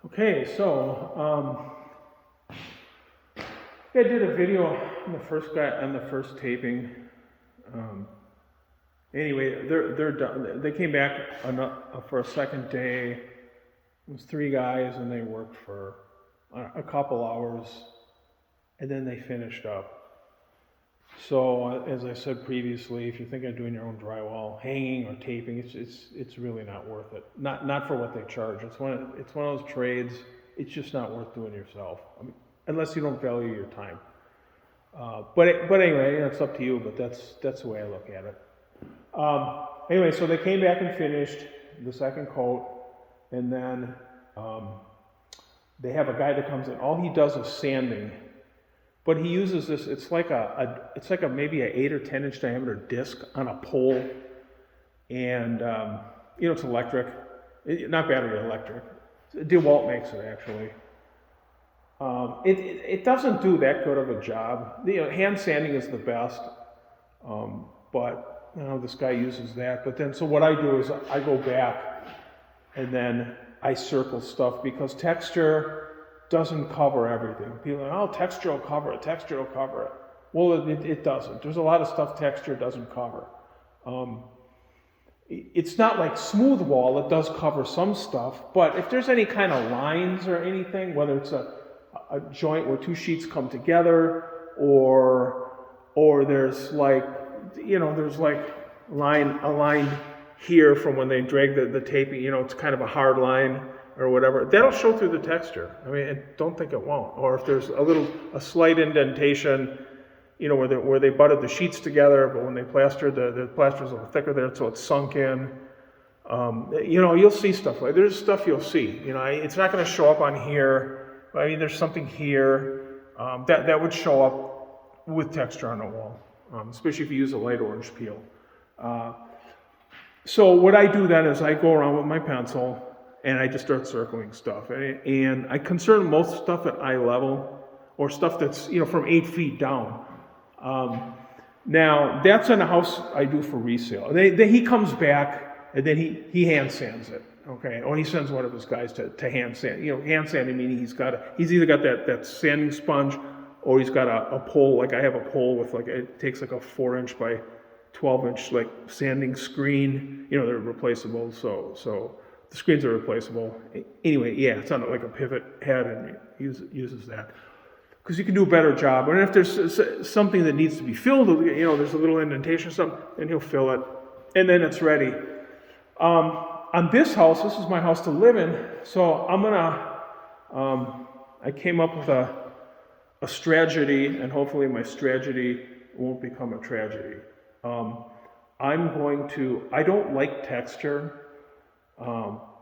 Okay, so I did a video on the first taping. Um, anyway, they're done. They came back for a second day. It was 3 guys, and they worked for a couple hours, and then they finished up. So, as I said previously, if you're thinking of doing your own drywall, hanging or taping, it's really not worth it. Not for what they charge. It's one of those trades. It's just not worth doing yourself, unless you don't value your time. But anyway, it's up to you. But that's the way I look at it. Anyway, so they came back and finished the second coat, and then they have a guy that comes in. All he does is sanding. But he uses this. It's like maybe an 8 or 10 inch diameter disc on a pole, and it's electric, not battery electric. DeWalt makes it actually. It doesn't do that good of a job. Hand sanding is the best, but this guy uses that. But then, so what I do is I go back, and then I circle stuff because texture doesn't cover everything. People are like, oh, texture will cover it. Well, it doesn't. There's a lot of stuff texture doesn't cover. It's not like smooth wall, it does cover some stuff, but if there's any kind of lines or anything, whether it's a joint where 2 sheets come together, or there's like, there's like a line here from when they drag the taping, it's kind of a hard line, or whatever, that'll show through the texture. I mean, don't think it won't. Or if there's a slight indentation, where they butted the sheets together, but when they plastered, the plaster's a little thicker there, so it's sunk in. You'll see stuff like there's stuff you'll see. It's not going to show up on here. I mean, there's something here that would show up with texture on the wall, especially if you use a light orange peel. So what I do then is I go around with my pencil, and I just start circling stuff. And I concern most stuff at eye level, or stuff that's, from 8 feet down. Now, that's in a house I do for resale. He comes back, and then he hand sands it, okay? Or he sends one of his guys to hand sand. Hand sanding meaning he's either got that sanding sponge, or he's got a pole, like I have a pole with it takes like a 4 inch by 12 inch like sanding screen. They're replaceable, so the screens are replaceable. Anyway, yeah, it's on like a pivot head, and he uses that. Because you can do a better job. And if there's something that needs to be filled, there's a little indentation or something, then he'll fill it. And then it's ready. On this house, this is my house to live in, so I came up with a strategy, and hopefully my strategy won't become a tragedy. I don't like texture.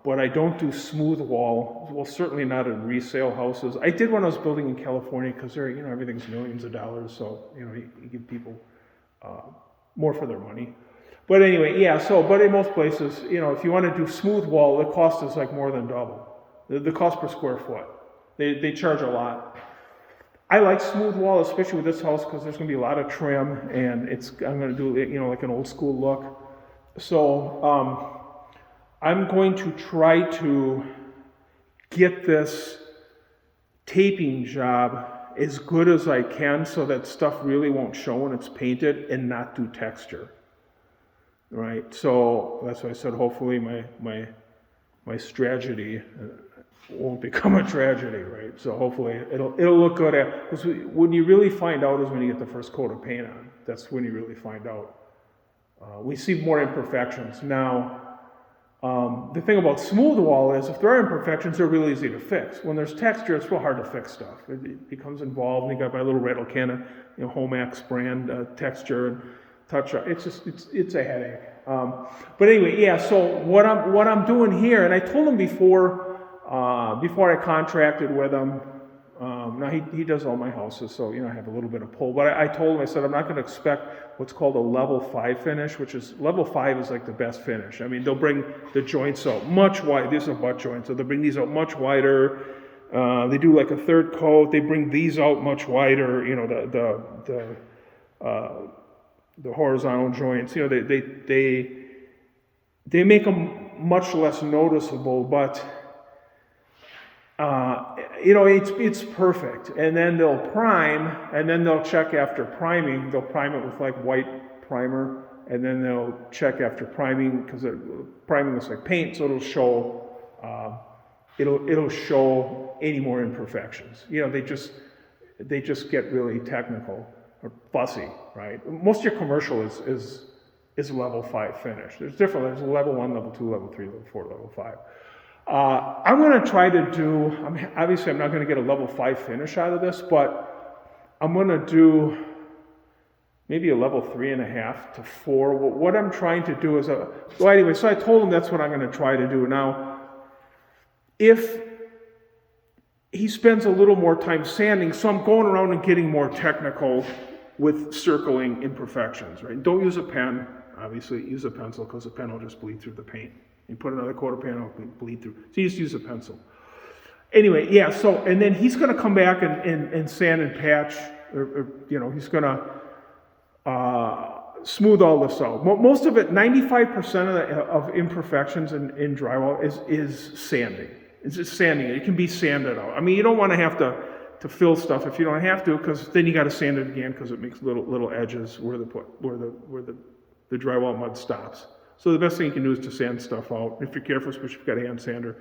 But I don't do smooth wall. Well, certainly not in resale houses. I did when I was building in California because everything's millions of dollars, so you give people more for their money. But anyway, yeah. But in most places, if you want to do smooth wall, the cost is like more than double. The cost per square foot. They charge a lot. I like smooth wall, especially with this house, because there's going to be a lot of trim, and I'm going to do like an old school look. So. I'm going to try to get this taping job as good as I can so that stuff really won't show when it's painted, and not do texture. Right? So that's why I said hopefully my strategy won't become a tragedy, right? So hopefully it'll look good. Because when you really find out is when you get the first coat of paint on. That's when you really find out. We see more imperfections now. The thing about smooth wall is if there are imperfections, they're really easy to fix. When there's texture, it's real hard to fix stuff. It becomes involved, and you got my little rattle can of Homax brand texture and touch up. It's a headache. But anyway, yeah. So what I'm doing here, and I told him before I contracted with him. Now he does all my houses, so I have a little bit of pull. But I told him, I said I'm not going to expect what's called a level 5 finish, which is level 5 is like the best finish. I mean, they'll bring the joints out much wider. These are butt joints, so they'll bring these out much wider. They do like a third coat. They bring these out much wider. The horizontal joints. They make them much less noticeable, but it's perfect. And then they'll prime, and then they'll check after priming. They'll prime it with like white primer, and then they'll check after priming, because priming looks like paint, so it'll show it'll show any more imperfections. They just get really technical or fussy, right? Most of your commercial is level 5 finish. There's level 1, level 2, level 3, level 4, level 5. I'm going to try to do, obviously I'm not going to get a level 5 finish out of this, but I'm going to do maybe a level 3.5 to 4. What I'm trying to do is, so I told him that's what I'm going to try to do. Now, if he spends a little more time sanding, so I'm going around and getting more technical with circling imperfections, right? Don't use a pen, obviously, use a pencil, because a pen will just bleed through the paint. You put another coat of paint, it'll bleed through. So you just use a pencil. Anyway, yeah, so, and then he's going to come back and sand and patch, or he's going to smooth all this out. Most of it, 95% of imperfections in drywall is sanding. It's just sanding it. It can be sanded out. I mean, you don't want to have to fill stuff if you don't have to, because then you got to sand it again, because it makes little edges where the drywall mud stops. So the best thing you can do is to sand stuff out. If you're careful, especially if you've got a hand sander,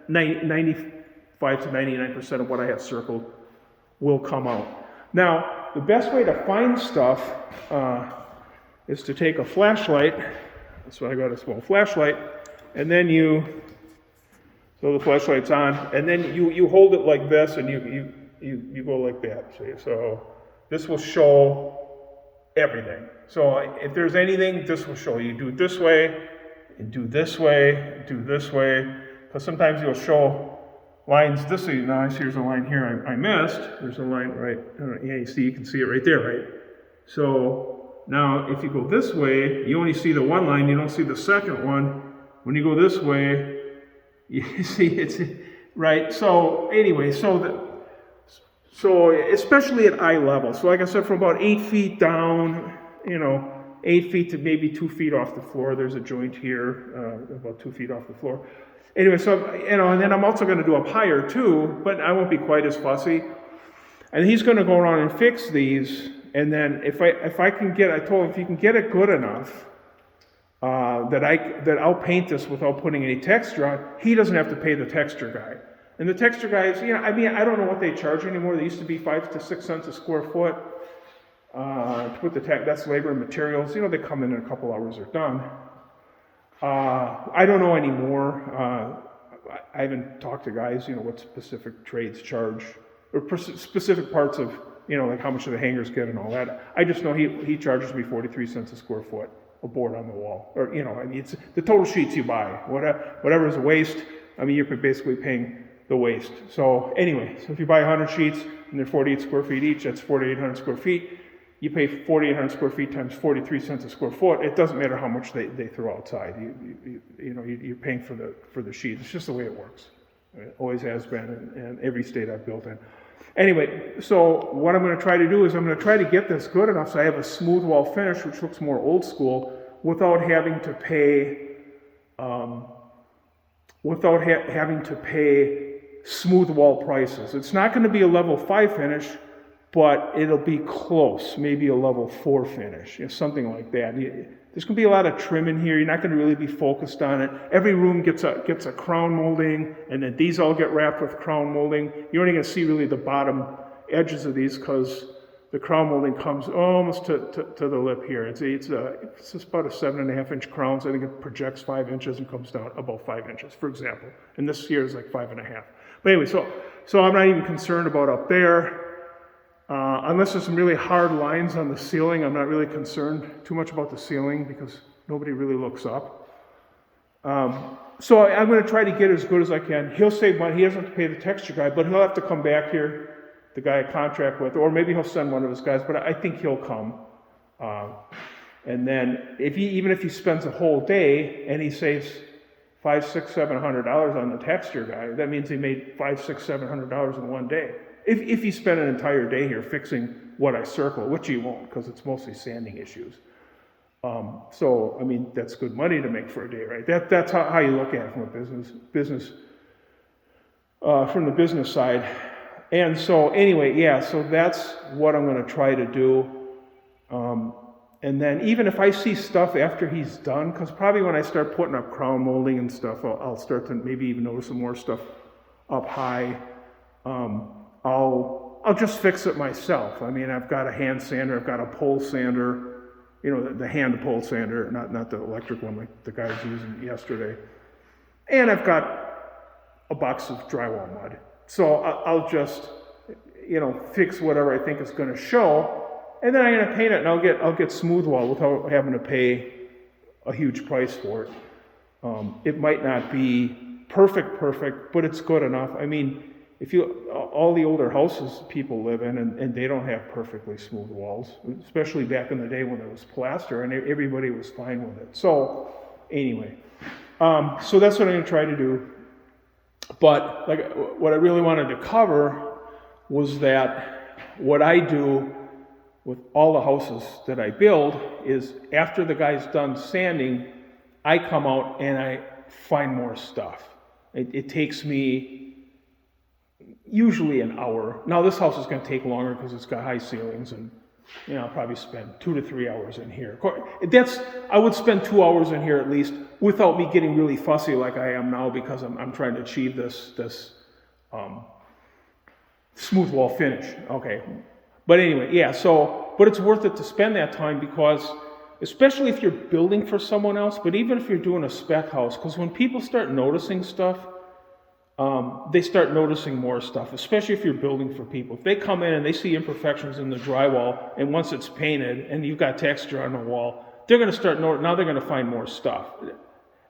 95 to 99% of what I have circled will come out. Now, the best way to find stuff is to take a flashlight. So I got a small flashlight, and then so the flashlight's on, and then you hold it like this, and you go like that. See, so this will show everything. So if there's anything, this will show you. Do it this way, and do this way, do this way, because sometimes you'll show lines this way. Now here's a line here I missed. There's a line right. Yeah, you can see it right there, right? So now if you go this way, you only see the one line. You don't see the second one. When you go this way, you see it's right. So anyway, so especially at eye level. So like I said, from about 8 feet down, 8 feet to maybe 2 feet off the floor. There's a joint here, about 2 feet off the floor. Anyway, so, and then I'm also going to do up higher too, but I won't be quite as fussy. And he's going to go around and fix these. And then if I can get, I told him, if you can get it good enough, that I'll paint this without putting any texture on, he doesn't have to pay the texture guy. And the texture guys, I don't know what they charge anymore. They used to be 5 to 6 cents a square foot. To put that's labor and materials. They come in a couple hours, they're done. I don't know anymore. I haven't talked to guys, what specific trades charge, or specific parts of, like how much of the hangers get and all that. I just know he charges me 43 cents a square foot, a board on the wall. Or, it's the total sheets you buy. Whatever is a waste, you're basically paying the waste. So anyway, so if you buy 100 sheets and they're 48 square feet each, that's 4,800 square feet. You pay 4,800 square feet times 43 cents a square foot. It doesn't matter how much they throw outside. You're paying for the sheet. It's just the way it works. It always has been in every state I've built in. Anyway, so what I'm going to try to do is I'm going to try to get this good enough so I have a smooth wall finish, which looks more old school, without having to pay smooth wall prices. It's not going to be a level 5 finish, but it'll be close, maybe a level 4 finish, something like that. There's going to be a lot of trim in here. You're not going to really be focused on it. Every room gets a crown molding, and then these all get wrapped with crown molding. You're only going to see really the bottom edges of these, because the crown molding comes almost to the lip here. It's just about a 7.5 inch crown, so I think it projects 5 inches and comes down about 5 inches, for example. And this here is like 5.5. But anyway, so I'm not even concerned about up there. Unless there's some really hard lines on the ceiling, I'm not really concerned too much about the ceiling, because nobody really looks up. So I'm going to try to get as good as I can. He'll save money. He doesn't have to pay the texture guy, but he'll have to come back here, the guy I contract with, or maybe he'll send one of his guys, but I think he'll come. And then even if he spends a whole day and he saves $500, $600, $700 on the texture guy, that means he made $500, $600, $700 in one day. If you spend an entire day here fixing what I circle, which you won't, because it's mostly sanding issues. So that's good money to make for a day, right? That's how you look at it from a business from the business side. And so anyway, yeah, so that's what I'm going to try to do. And then even if I see stuff after he's done, because probably when I start putting up crown molding and stuff, I'll start to maybe even notice some more stuff up high. I'll just fix it myself. I mean, I've got a hand sander, I've got a pole sander, the hand pole sander, not the electric one like the guy was using yesterday. And I've got a box of drywall mud. So I'll just, fix whatever I think is going to show. And then I'm going to paint it, and I'll get smooth wall without having to pay a huge price for it. It might not be perfect, but it's good enough. I mean, all the older houses people live in, and they don't have perfectly smooth walls, especially back in the day when it was plaster, and everybody was fine with it. So anyway, so that's what I'm going to try to do. But what I really wanted to cover was that what I do with all the houses that I build is after the guy's done sanding, I come out and I find more stuff. It takes me usually an hour. Now this house is going to take longer because it's got high ceilings, and I'll probably spend 2 to 3 hours in here. I would spend 2 hours in here at least without me getting really fussy like I am now, because I'm trying to achieve this smooth wall finish. Okay. But anyway, yeah, but it's worth it to spend that time, because especially if you're building for someone else, but even if you're doing a spec house, because when people start noticing stuff, they start noticing more stuff, especially if you're building for people. If they come in and they see imperfections in the drywall, and once it's painted and you've got texture on the wall, they're going to start now they're going to find more stuff.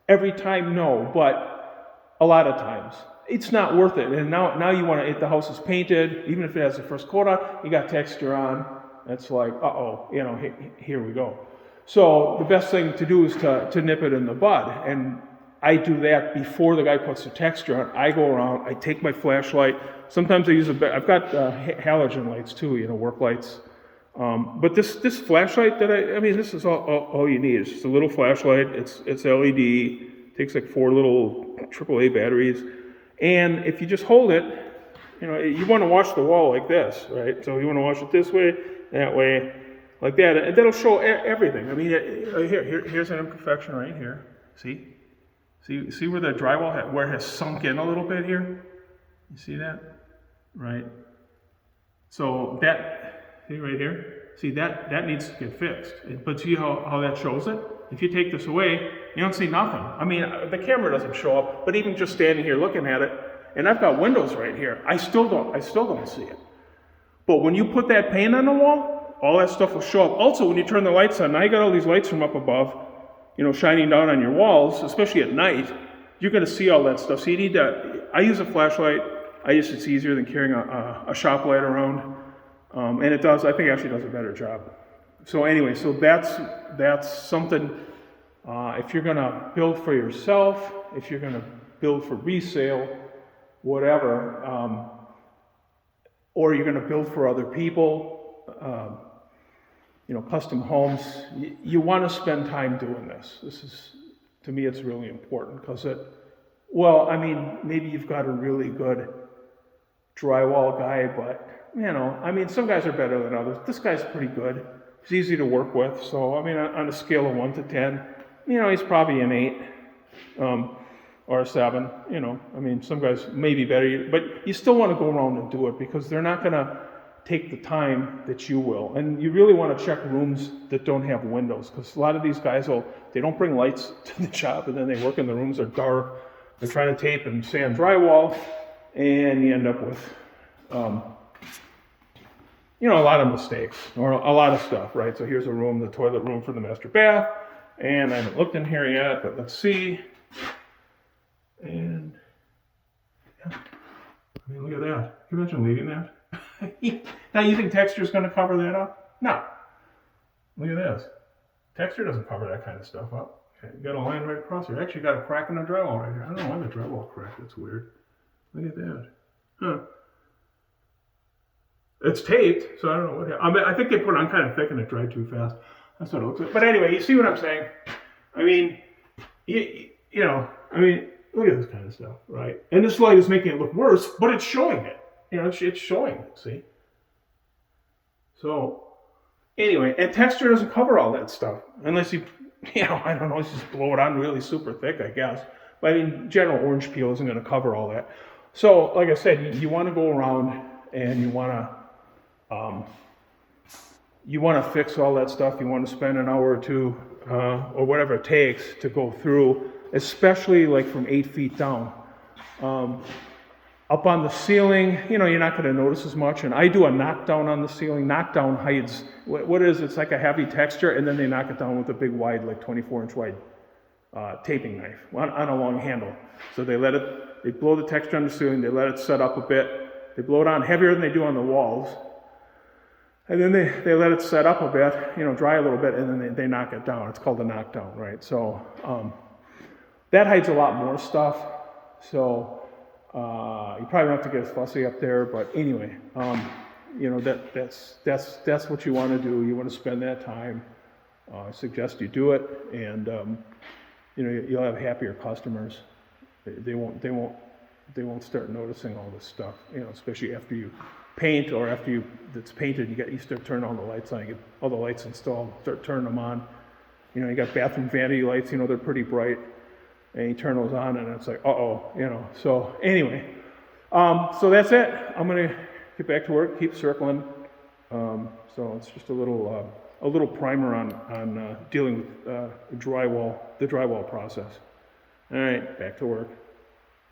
Every time, no, but a lot of times. It's not worth it. And now you want to, if the house is painted, even if it has the first coat on, you got texture on, it's like, here we go. So the best thing to do is to nip it in the bud. And I do that before the guy puts the texture on. I go around, I take my flashlight. Sometimes I use I've got halogen lights too, work lights. But this flashlight this is all you need. It's just a little flashlight. It's LED. Takes like 4 little AAA batteries. And if you just hold it, you want to wash the wall like this, right? So you want to wash it this way, that way, like that. And that'll show everything. I mean, here's an imperfection right here. See where the drywall where it has sunk in a little bit here? You see that? Right. So see right here? See, that needs to get fixed. But see how that shows it? If you take this away, you don't see nothing. I mean, the camera doesn't show up, but even just standing here looking at it, and I've got windows right here, I still don't see it. But when you put that paint on the wall, all that stuff will show up. Also, when you turn the lights on, now you got all these lights from up above, shining down on your walls, especially at night, you're going to see all that stuff. So you need to, I use a flashlight. It's easier than carrying a shop light around. And I think it actually does a better job. So anyway, that's something, if you're going to build for yourself, if you're going to build for resale, whatever, or you're going to build for other people, custom homes, you want to spend time doing this. To me, it's really important, because maybe you've got a really good drywall guy, but, some guys are better than others. This guy's pretty good. He's easy to work with. So, on a scale of 1 to 10, he's probably an 8 or a 7. Some guys may be better, but you still want to go around and do it, because they're not going to take the time that you will. And you really want to check rooms that don't have windows, because a lot of these guys they don't bring lights to the job, and then they work in the rooms that are dark. They're trying to tape and sand drywall, and you end up with a lot of mistakes or a lot of stuff, right? So here's a room, the toilet room for the master bath, and I haven't looked in here yet, but let's see. And look at that. Can you imagine leaving that? Now you think texture is going to cover that up? No. Look at this. Texture doesn't cover that kind of stuff up. Okay, you got a line right across here. Actually, got a crack in the drywall right here. I don't know why the drywall cracked. That's weird. Look at that. Huh. It's taped, so I don't know what happened. I think they put it on kind of thick and it dried too fast. That's what it looks like. But anyway, you see what I'm saying? Look at this kind of stuff, right? And this light is making it look worse, but it's showing it. You know, it's showing it, see? So, anyway, and texture doesn't cover all that stuff. Unless you, I don't know, just blow it on really super thick, I guess. But I mean, general orange peel isn't going to cover all that. So, like I said, you want to go around and you want to fix all that stuff. You want to spend an hour or two, or whatever it takes to go through, especially like from 8 feet down. Up on the ceiling, you're not going to notice as much. And I do a knockdown on the ceiling. Knockdown hides what it is. It's like a heavy texture, and then they knock it down with a big wide, like 24-inch wide taping knife on a long handle. So they blow the texture on the ceiling. They let it set up a bit. They blow it on heavier than they do on the walls. And then they let it set up a bit, dry a little bit, and then they knock it down. It's called a knockdown, right? So that hides a lot more stuff. So you probably don't have to get as fussy up there, but anyway, that's what you want to do. You want to spend that time. I suggest you do it, and you'll have happier customers. They won't start noticing all this stuff, especially after you paint, or after it's painted, you start turning all the lights on. You get all the lights installed, start turning them on. You got bathroom vanity lights, they're pretty bright, and you turn those on and it's like, so anyway, so that's it. I'm gonna get back to work, keep circling. So it's just a little primer on dealing with the drywall process. All right, back to work.